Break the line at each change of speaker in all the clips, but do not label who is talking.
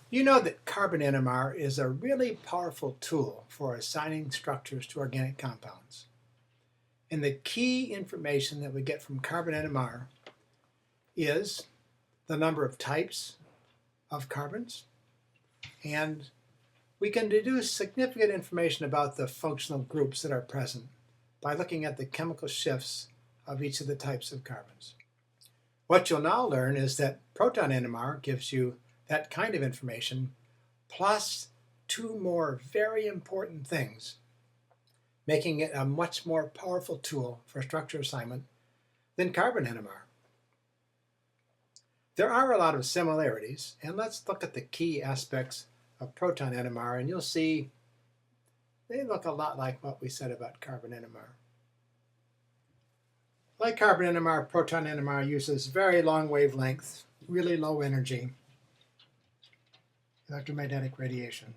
You know that carbon NMR is a really powerful tool for assigning structures to organic compounds. And the key information that we get from carbon NMR is the number of types of carbons, and we can deduce significant information about the functional groups that are present by looking at the chemical shifts of each of the types of carbons. What you'll now learn is that Proton NMR gives you that kind of information, plus two more very important things, making it a much more powerful tool for structure assignment than carbon NMR. There are a lot of similarities, and let's look at the key aspects of Proton NMR, and you'll see they look a lot like what we said about carbon NMR. Like carbon NMR, Proton NMR uses very long wavelengths, really low energy electromagnetic radiation.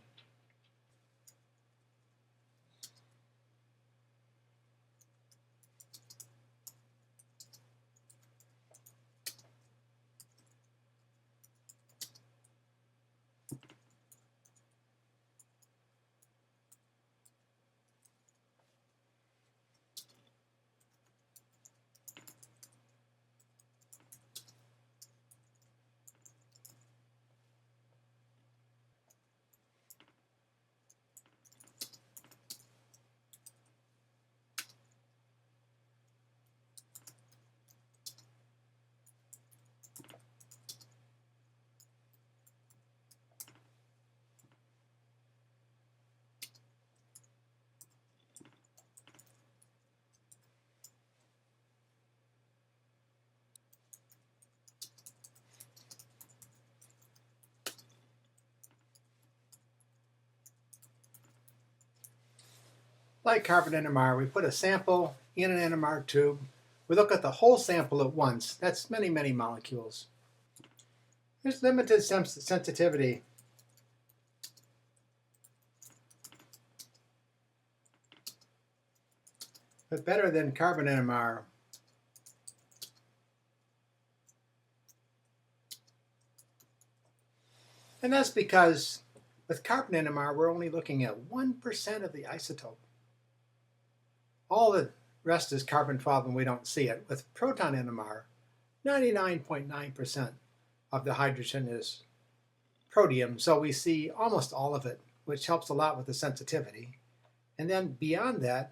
Like carbon NMR, we put a sample in an NMR tube. We look at the whole sample at once. That's many, many molecules. There's limited sensitivity. But better than carbon NMR. And that's because with carbon NMR, we're only looking at 1% of the isotope. All the rest is carbon-12 and we don't see it. With Proton NMR, 99.9% of the hydrogen is protium, so we see almost all of it, which helps a lot with the sensitivity. And then beyond that,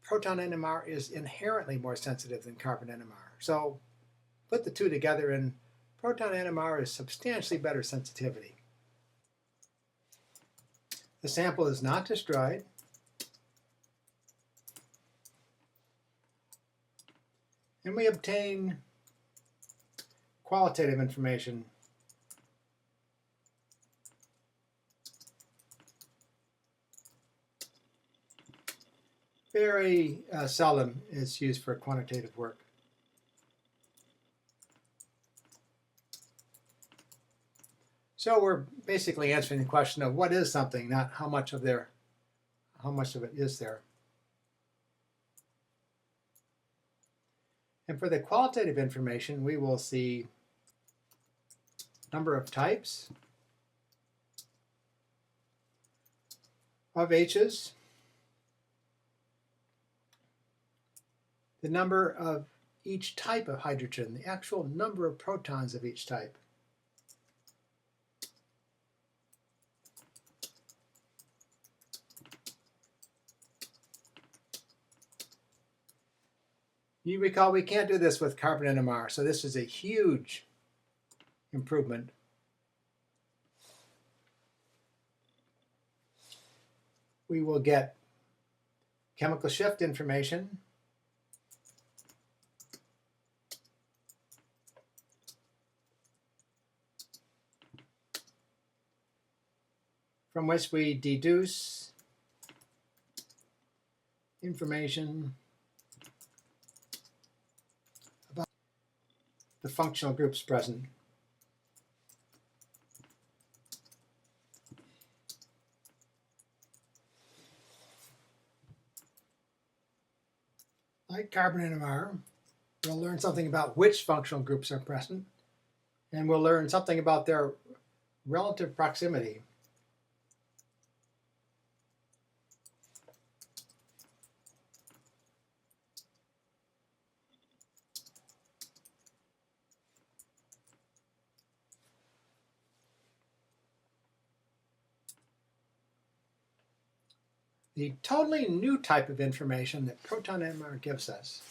Proton NMR is inherently more sensitive than carbon NMR. So put the two together and Proton NMR is substantially better sensitivity. The sample is not destroyed. And we obtain qualitative information. Very seldom is used for quantitative work. So we're basically answering the question of what is something, not how much of it is there. And for the qualitative information, we will see number of types of H's, the number of each type of hydrogen, the actual number of protons of each type. You recall we can't do this with carbon NMR, so this is a huge improvement. We will get chemical shift information, from which we deduce information about the functional groups present. Like carbon NMR, we'll learn something about which functional groups are present, and we'll learn something about their relative proximity. The totally new type of information that Proton NMR gives us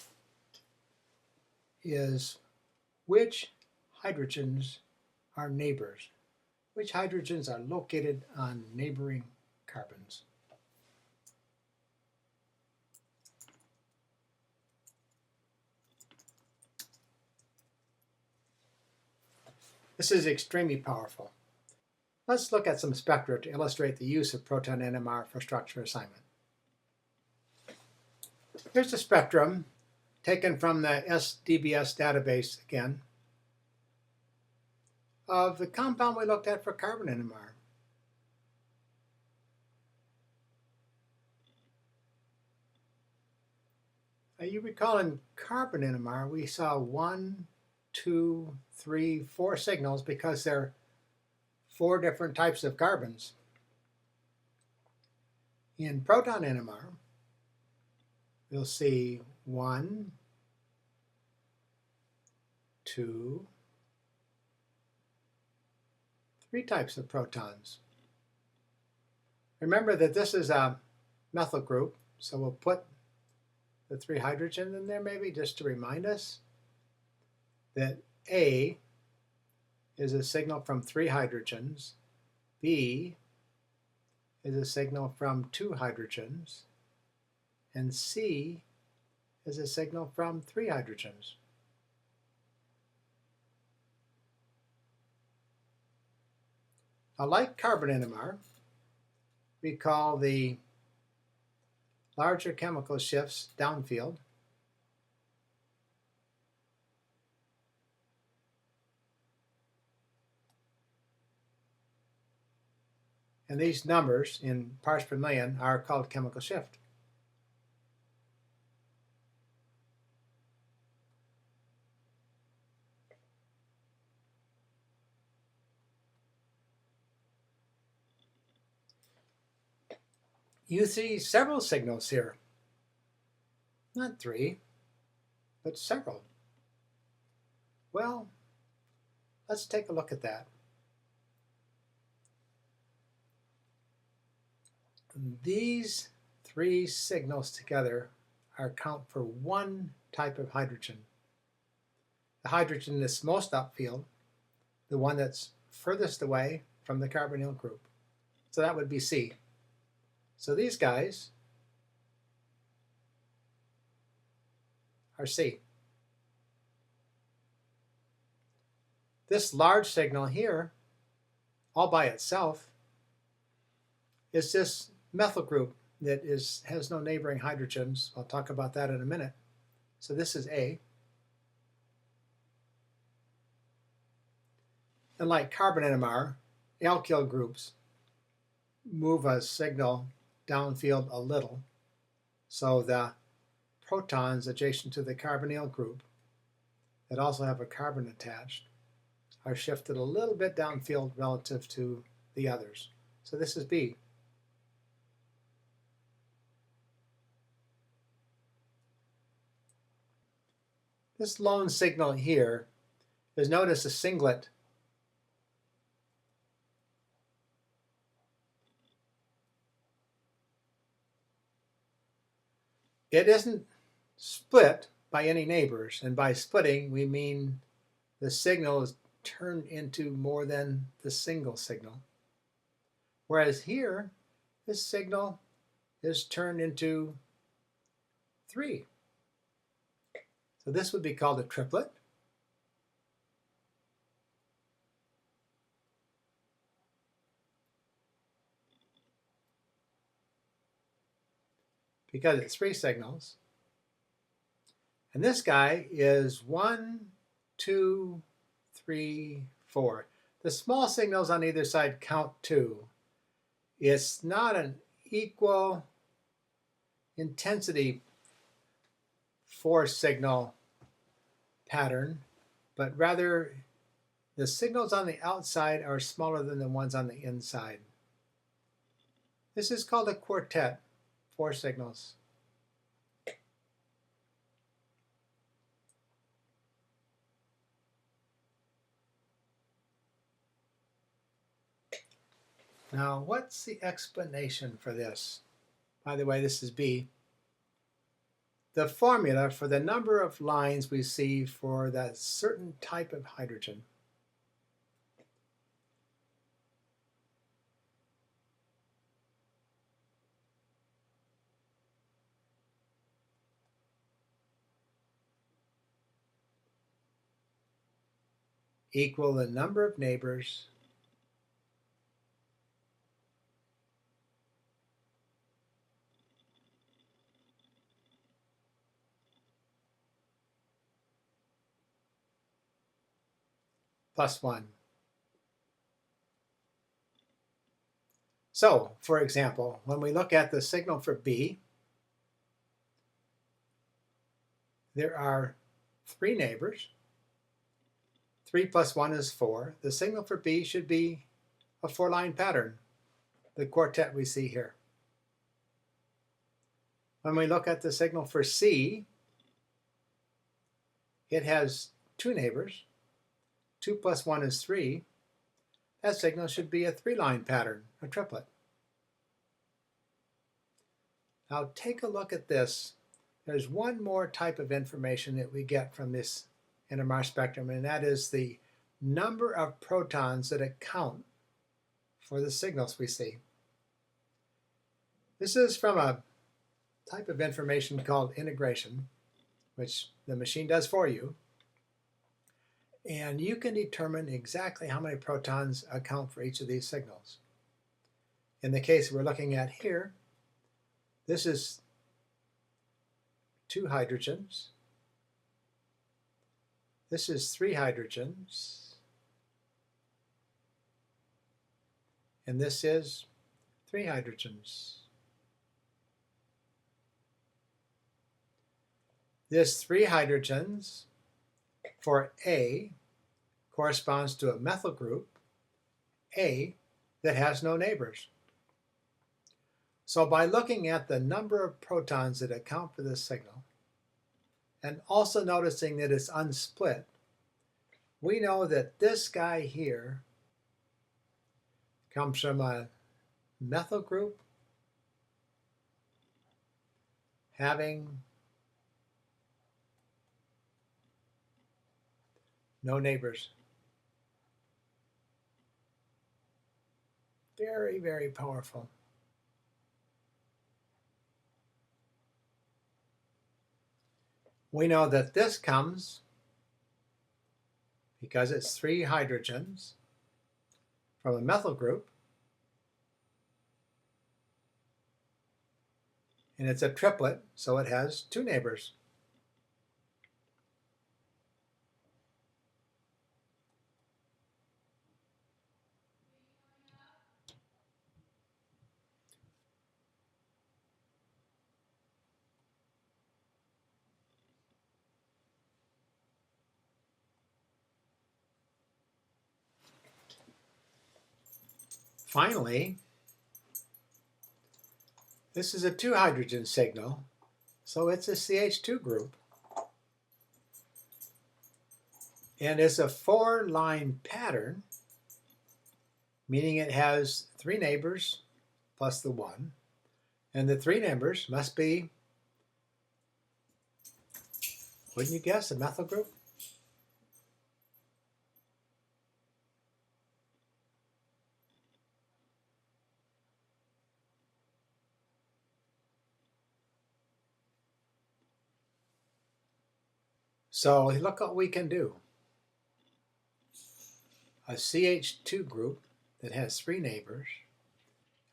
is which hydrogens are neighbors, which hydrogens are located on neighboring carbons. This is extremely powerful. Let's look at some spectra to illustrate the use of Proton NMR for structure assignment. Here's a spectrum taken from the SDBS database again of the compound we looked at for carbon NMR. You recall in carbon NMR we saw 1, 2, 3, 4 signals because there are 4 different types of carbons. In Proton NMR, you'll see 1, 2, 3 types of protons. Remember that this is a methyl group, so we'll put the 3 hydrogen in there maybe just to remind us that A is a signal from 3 hydrogens, B is a signal from 2 hydrogens, and C is a signal from 3 hydrogens. Now, like carbon NMR, we call the larger chemical shifts downfield. And these numbers in parts per million are called chemical shift. You see several signals here. Not 3, but several. Well, let's take a look at that. These 3 signals together account for 1 type of hydrogen. The hydrogen that's most upfield, the one that's furthest away from the carbonyl group. So that would be C. So these guys are C. This large signal here, all by itself, is this methyl group that has no neighboring hydrogens. I'll talk about that in a minute. So this is A. And like carbon NMR, alkyl groups move a signal downfield a little. So the protons adjacent to the carbonyl group that also have a carbon attached are shifted a little bit downfield relative to the others. So this is B. This lone signal here is known as a singlet. It isn't split by any neighbors, and by splitting we mean the signal is turned into more than the single signal. Whereas here, this signal is turned into 3. So this would be called a triplet. Because it's 3 signals. And this guy is 1, 2, 3, 4. The small signals on either side count 2. It's not an equal intensity 4 signal pattern, but rather The signals on the outside are smaller than the ones on the inside. This is called a quartet, 4 signals. Now, what's the explanation for this? By the way, this is B. The formula for the number of lines we see for that certain type of hydrogen. Equal the number of neighbors plus 1. So, for example, when we look at the signal for B, there are 3 neighbors. 3 plus 1 is 4. The signal for B should be a 4-line pattern, the quartet we see here. When we look at the signal for C, it has 2 neighbors. 2 plus 1 is 3. That signal should be a 3-line pattern, a triplet. Now take a look at this. There's one more type of information that we get from this NMR spectrum, and that is the number of protons that account for the signals we see. This is from a type of information called integration, which the machine does for you. And you can determine exactly how many protons account for each of these signals. In the case we're looking at here, this is 2 hydrogens. This is 3 hydrogens. And this is 3 hydrogens. This 3 hydrogens for A corresponds to a methyl group, A, that has no neighbors. So by looking at the number of protons that account for this signal, and also noticing that it's unsplit, we know that this guy here comes from a methyl group having no neighbors. Very, very powerful. We know that this comes because it's 3 hydrogens from a methyl group, and it's a triplet, so it has 2 neighbors. Finally, this is a 2 hydrogen signal, so it's a CH2 group. And it's a 4-line pattern, meaning it has 3 neighbors plus the 1. And the 3 neighbors must be, wouldn't you guess, a methyl group? So look what we can do. A CH2 group that has 3 neighbors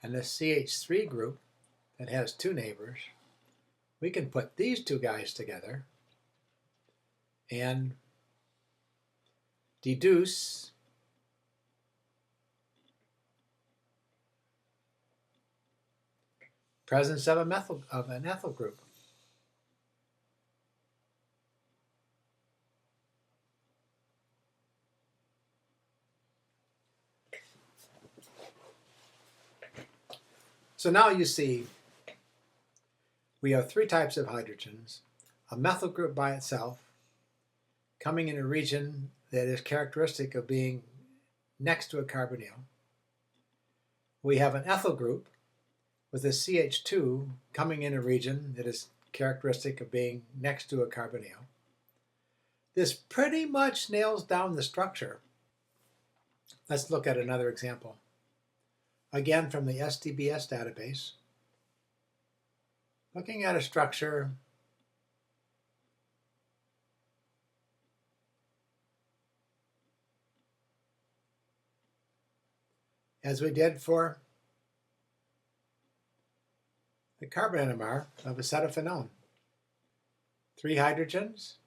and a CH3 group that has 2 neighbors. We can put these 2 guys together and deduce presence of an ethyl group. So now you see we have three types of hydrogens. A methyl group by itself, coming in a region that is characteristic of being next to a carbonyl. We have an ethyl group with a CH2 coming in a region that is characteristic of being next to a carbonyl. This pretty much nails down the structure. Let's look at another example. Again, from the STBS database. Looking at a structure as we did for the carbon NMR of acetophenone. 3 hydrogens,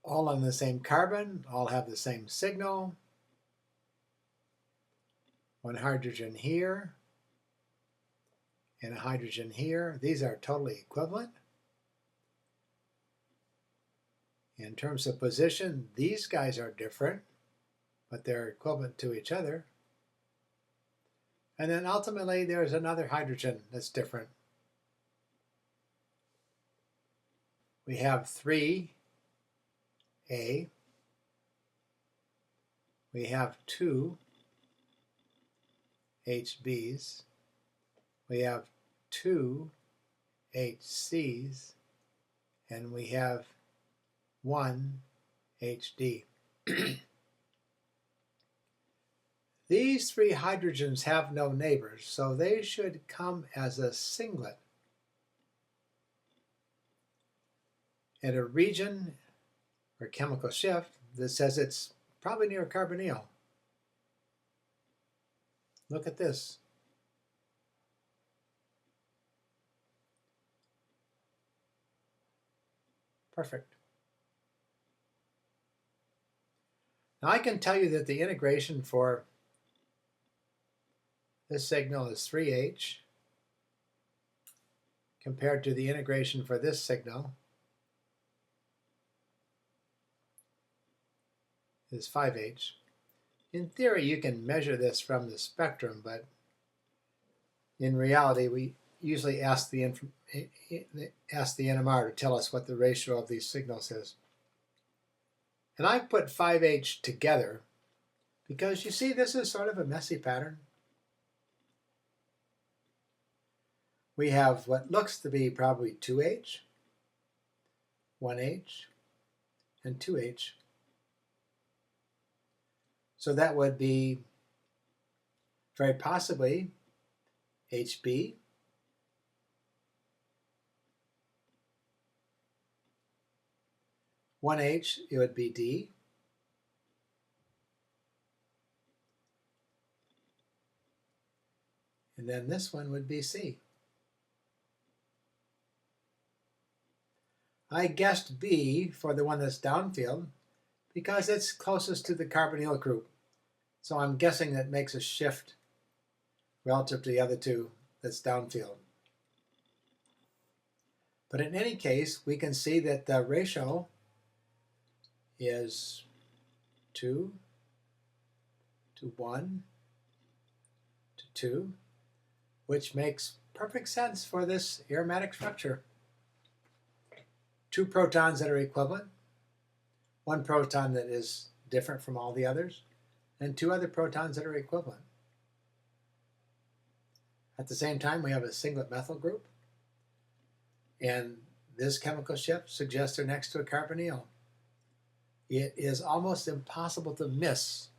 all on the same carbon, all have the same signal. 1 hydrogen here and a hydrogen here. These are totally equivalent. In terms of position, these guys are different, but they're equivalent to each other. And then ultimately there's another hydrogen that's different. We have 3A. We have 2 HBs. We have 2 HCs. And we have 1 HD. These 3 hydrogens have no neighbors, so they should come as a singlet at a region or chemical shift that says it's probably near a carbonyl. Look at this. Perfect. Now I can tell you that the integration for this signal is 3H compared to the integration for this signal is 5H. In theory, you can measure this from the spectrum, but in reality, we usually ask the NMR to tell us what the ratio of these signals is. And I put 5H together because you see this is sort of a messy pattern. We have what looks to be probably 2H, 1H, and 2H. So that would be very possibly HB, one H, it would be D, and then this one would be C. I guessed B for the one that's downfield because it's closest to the carbonyl group. So I'm guessing that makes a shift relative to the other two that's downfield. But in any case, we can see that the ratio is 2 to 1 to 2, which makes perfect sense for this aromatic structure. 2 protons that are equivalent, 1 proton that is different from all the others, and 2 other protons that are equivalent. At the same time, we have a singlet methyl group, and this chemical shift suggests they're next to a carbonyl. It is almost impossible to miss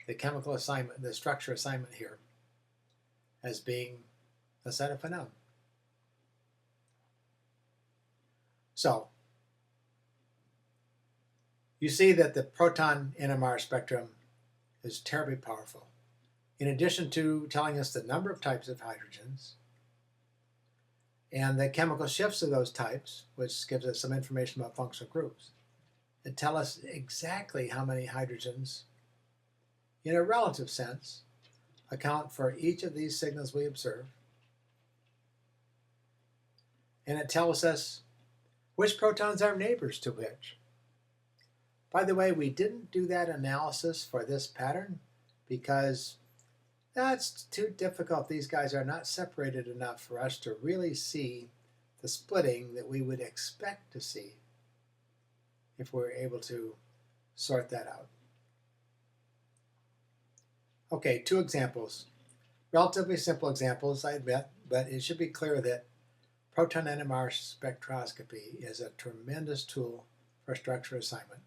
the chemical assignment, the structure assignment here, as being acetophenone. So, you see that the proton NMR spectrum is terribly powerful. In addition to telling us the number of types of hydrogens and the chemical shifts of those types, which gives us some information about functional groups, it tells us exactly how many hydrogens, in a relative sense, account for each of these signals we observe. And it tells us Which protons are neighbors to which? By the way, we didn't do that analysis for this pattern because that's too difficult. These guys are not separated enough for us to really see the splitting that we would expect to see if we're able to sort that out. Okay, two examples. Relatively simple examples, I admit, but it should be clear that proton NMR spectroscopy is a tremendous tool for structure assignment.